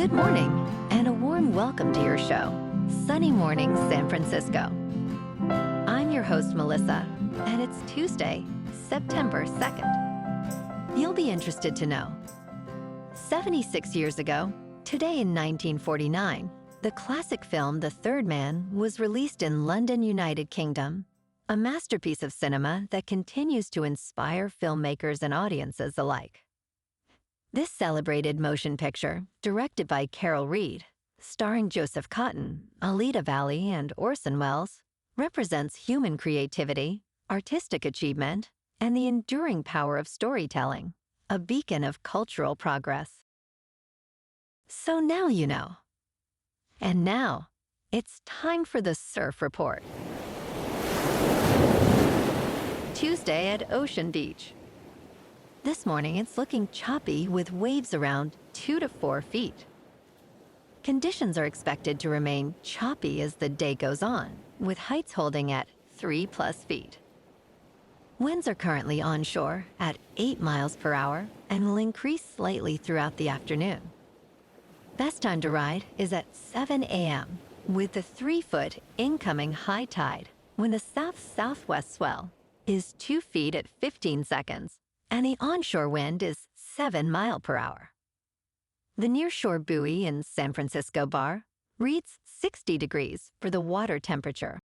Good morning, and a warm welcome to your show, Sunny Morning San Francisco. I'm your host, Melissa, and it's Tuesday, September 2nd. You'll be interested to know. 76 years ago, today in 1949, the classic film The Third Man was released in London, United Kingdom, a masterpiece of cinema that continues to inspire filmmakers and audiences alike. This celebrated motion picture, directed by Carol Reed, starring Joseph Cotten, Alida Valli, and Orson Welles, represents human creativity, artistic achievement, and the enduring power of storytelling, a beacon of cultural progress. So now you know. And now, it's time for the Surf Report. Tuesday at Ocean Beach. This morning, it's looking choppy with waves around 2 to 4 feet. Conditions are expected to remain choppy as the day goes on, with heights holding at 3+ feet. Winds are currently onshore at 8 miles per hour and will increase slightly throughout the afternoon. Best time to ride is at 7 a.m. with the 3-foot incoming high tide when the south-southwest swell is 2 feet at 15 seconds and the onshore wind is 7 miles per hour. The nearshore buoy in San Francisco Bar reads 60 degrees for the water temperature.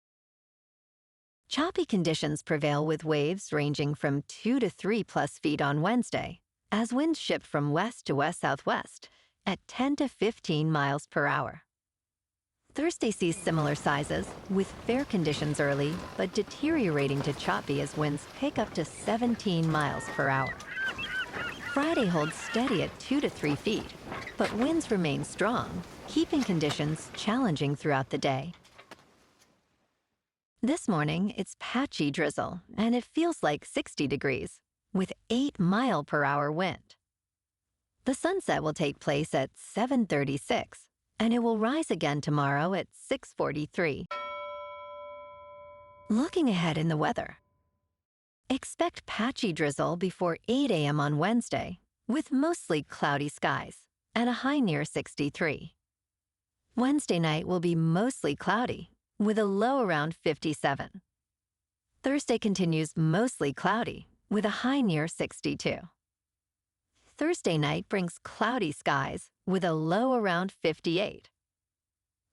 Choppy conditions prevail with waves ranging from 2 to 3+ feet on Wednesday, as winds shift from west to west-southwest at 10 to 15 miles per hour. Thursday sees similar sizes, with fair conditions early, but deteriorating to choppy as winds pick up to 17 miles per hour. Friday holds steady at 2 to 3 feet, but winds remain strong, keeping conditions challenging throughout the day. This morning, it's patchy drizzle, and it feels like 60 degrees, with 8 mile per hour wind. The sunset will take place at 7:36, and it will rise again tomorrow at 6:43. Looking ahead in the weather. Expect patchy drizzle before 8 a.m. on Wednesday, with mostly cloudy skies, and a high near 63. Wednesday night will be mostly cloudy, with a low around 57. Thursday continues mostly cloudy, with a high near 62. Thursday night brings cloudy skies with a low around 58.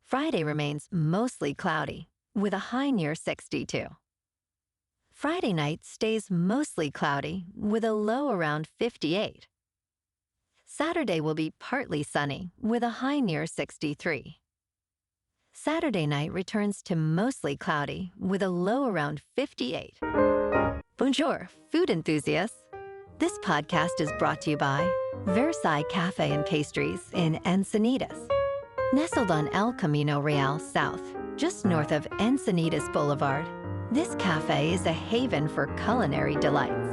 Friday remains mostly cloudy with a high near 62. Friday night stays mostly cloudy with a low around 58. Saturday will be partly sunny with a high near 63. Saturday night returns to mostly cloudy with a low around 58. Bonjour, food enthusiasts. This podcast is brought to you by Versailles Cafe and Pastries in Encinitas. Nestled on El Camino Real South, just north of Encinitas Boulevard, this cafe is a haven for culinary delights.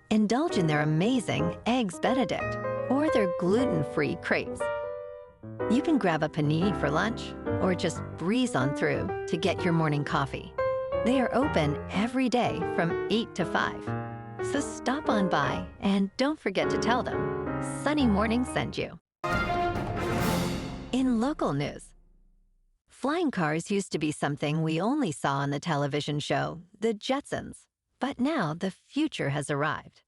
Indulge in their amazing Eggs Benedict or their gluten-free crepes. You can grab a panini for lunch or just breeze on through to get your morning coffee. They are open every day from 8 to 5. So stop on by and don't forget to tell them Sunny Morning sent you. In local news, flying cars used to be something we only saw on the television show The Jetsons, but now the future has arrived.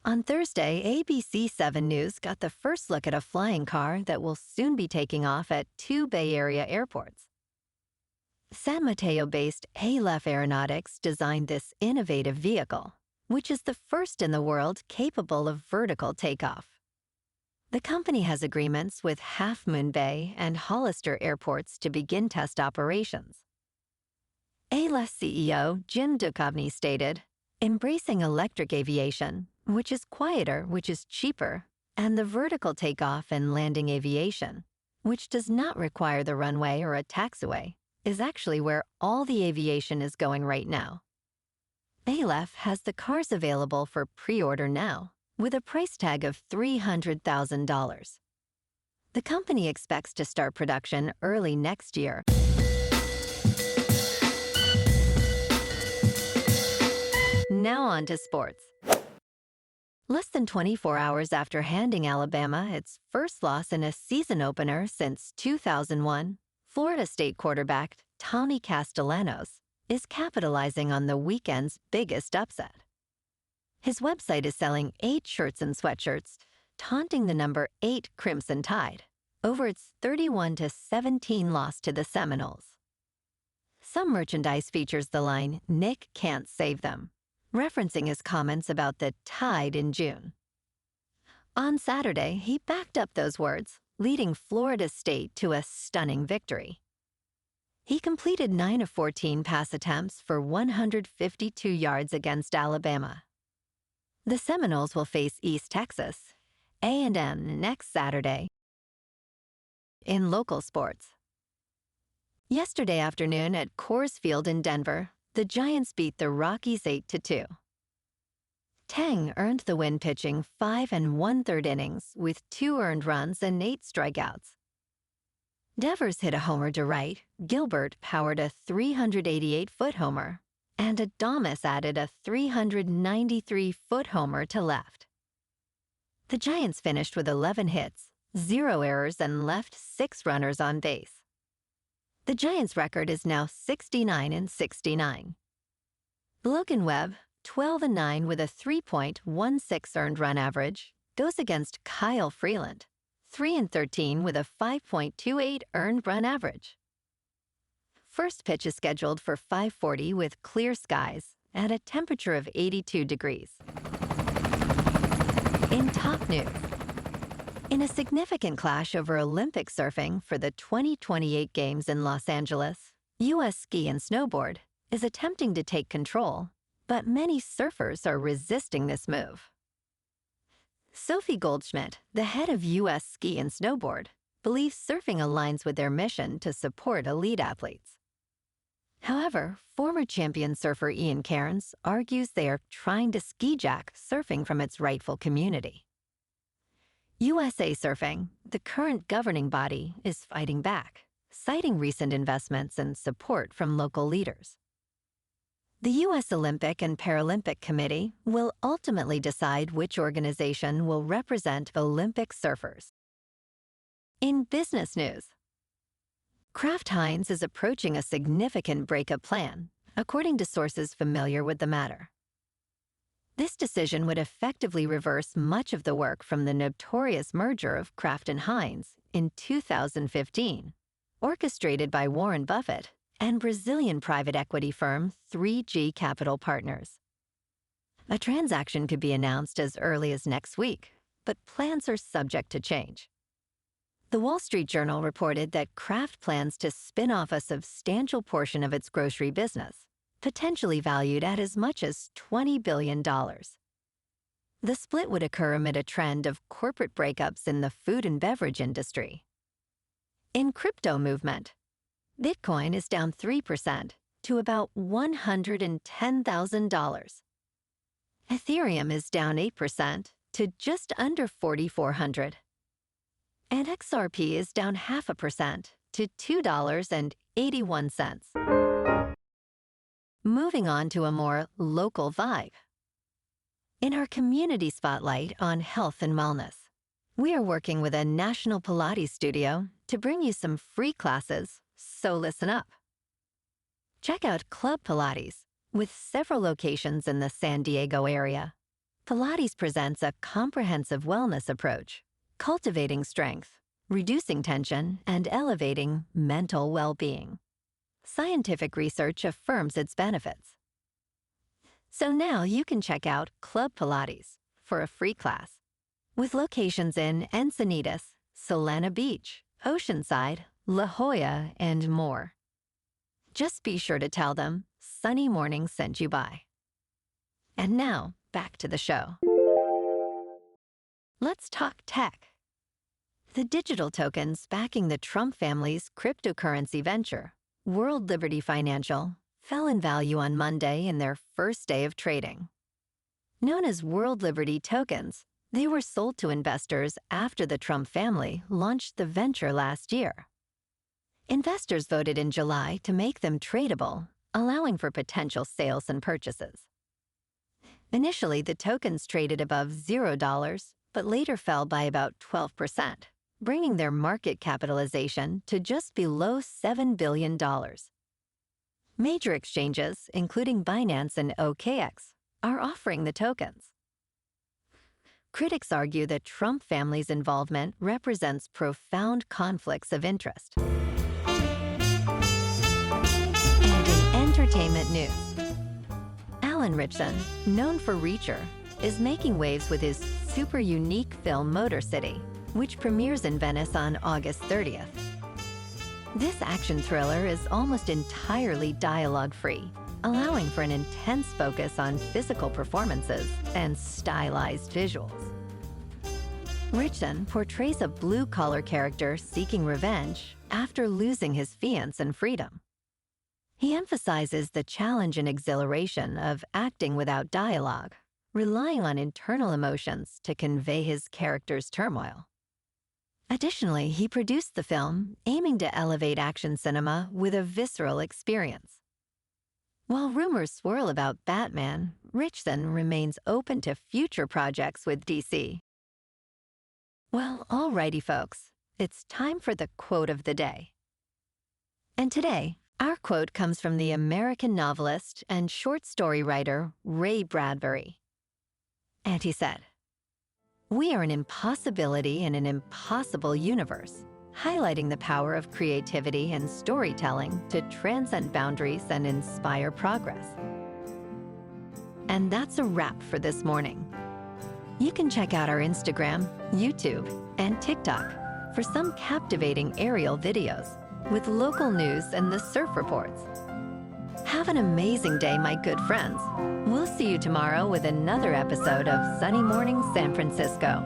On Thursday, ABC 7 News got the first look at a flying car that will soon be taking off at 2 Bay Area airports. San Mateo-based Alef Aeronautics designed this innovative vehicle, which is the first in the world capable of vertical takeoff. The company has agreements with Half Moon Bay and Hollister airports to begin test operations. Alef CEO Jim Duchovny stated, "Embracing electric aviation, which is quieter, which is cheaper, and the vertical takeoff and landing aviation, which does not require the runway or a taxiway, is actually where all the aviation is going right now." Alef has the cars available for pre-order now, with a price tag of $300,000. The company expects to start production early next year. Now on to sports. Less than 24 hours after handing Alabama its first loss in a season opener since 2001, Florida State quarterback Tommy Castellanos is capitalizing on the weekend's biggest upset. His website is selling 8 shirts and sweatshirts, taunting the number 8 Crimson Tide over its 31-17 loss to the Seminoles. Some merchandise features the line, "Nick can't save them," referencing his comments about the Tide in June. On Saturday, he backed up those words, leading Florida State to a stunning victory. He completed 9 of 14 pass attempts for 152 yards against Alabama. The Seminoles will face East Texas A&M next Saturday. In local sports. Yesterday afternoon at Coors Field in Denver, the Giants beat the Rockies 8-2. Teng earned the win pitching 5 1/3 innings with 2 earned runs and 8 strikeouts. Devers hit a homer to right, Gilbert powered a 388-foot homer, and Adames added a 393-foot homer to left. The Giants finished with 11 hits, 0 errors, and left 6 runners on base. The Giants' record is now 69-69. Logan Webb, 12-9 with a 3.16 earned run average, goes against Kyle Freeland, 3-13 with a 5.28 earned run average. First pitch is scheduled for 5:40 with clear skies at a temperature of 82 degrees. In top news, in a significant clash over Olympic surfing for the 2028 Games in Los Angeles, US Ski and Snowboard is attempting to take control, but many surfers are resisting this move. Sophie Goldschmidt, the head of US Ski and Snowboard, believes surfing aligns with their mission to support elite athletes. However, former champion surfer Ian Cairns argues they are trying to ski-jack surfing from its rightful community. USA Surfing, the current governing body, is fighting back, citing recent investments and support from local leaders. The U.S. Olympic and Paralympic Committee will ultimately decide which organization will represent Olympic surfers. In business news, Kraft Heinz is approaching a significant breakup plan, according to sources familiar with the matter. This decision would effectively reverse much of the work from the notorious merger of Kraft and Heinz in 2015, orchestrated by Warren Buffett and Brazilian private equity firm 3G Capital Partners. A transaction could be announced as early as next week, but plans are subject to change. The Wall Street Journal reported that Kraft plans to spin off a substantial portion of its grocery business, potentially valued at as much as $20 billion. The split would occur amid a trend of corporate breakups in the food and beverage industry. In crypto movement, Bitcoin is down 3% to about $110,000. Ethereum is down 8% to just under 4,400. And XRP is down 0.5% to $2.81. Moving on to a more local vibe. In our community spotlight on health and wellness, we are working with a national Pilates studio to bring you some free classes, so listen up. Check out Club Pilates, with several locations in the San Diego area. Pilates presents a comprehensive wellness approach, cultivating strength, reducing tension, and elevating mental well-being. Scientific research affirms its benefits. So now you can check out Club Pilates for a free class, with locations in Encinitas, Solana Beach, Oceanside, La Jolla, and more. Just be sure to tell them Sunny Morning sent you by. And now, back to the show. Let's talk tech. The digital tokens backing the Trump family's cryptocurrency venture, World Liberty Financial, fell in value on Monday in their first day of trading. Known as World Liberty tokens, they were sold to investors after the Trump family launched the venture last year. Investors voted in July to make them tradable, allowing for potential sales and purchases. Initially, the tokens traded above $0, but later fell by about 12%, bringing their market capitalization to just below $7 billion. Major exchanges, including Binance and OKX, are offering the tokens. Critics argue that Trump family's involvement represents profound conflicts of interest. And in entertainment news, Alan Ritchson, known for Reacher, is making waves with his super unique film Motor City, which premieres in Venice on August 30th. This action thriller is almost entirely dialogue-free, allowing for an intense focus on physical performances and stylized visuals. Ritchson portrays a blue-collar character seeking revenge after losing his fiancé and freedom. He emphasizes the challenge and exhilaration of acting without dialogue, relying on internal emotions to convey his character's turmoil. Additionally, he produced the film, aiming to elevate action cinema with a visceral experience. While rumors swirl about Batman, Ritchson remains open to future projects with DC. Well, alrighty folks, it's time for the quote of the day. And today, our quote comes from the American novelist and short story writer Ray Bradbury. And he said, "We are an impossibility in an impossible universe, highlighting the power of creativity and storytelling to transcend boundaries and inspire progress." And that's a wrap for this morning. You can check out our Instagram, YouTube, and TikTok for some captivating aerial videos with local news and the surf reports. Have an amazing day, my good friends. We'll see you tomorrow with another episode of Sunny Morning San Francisco.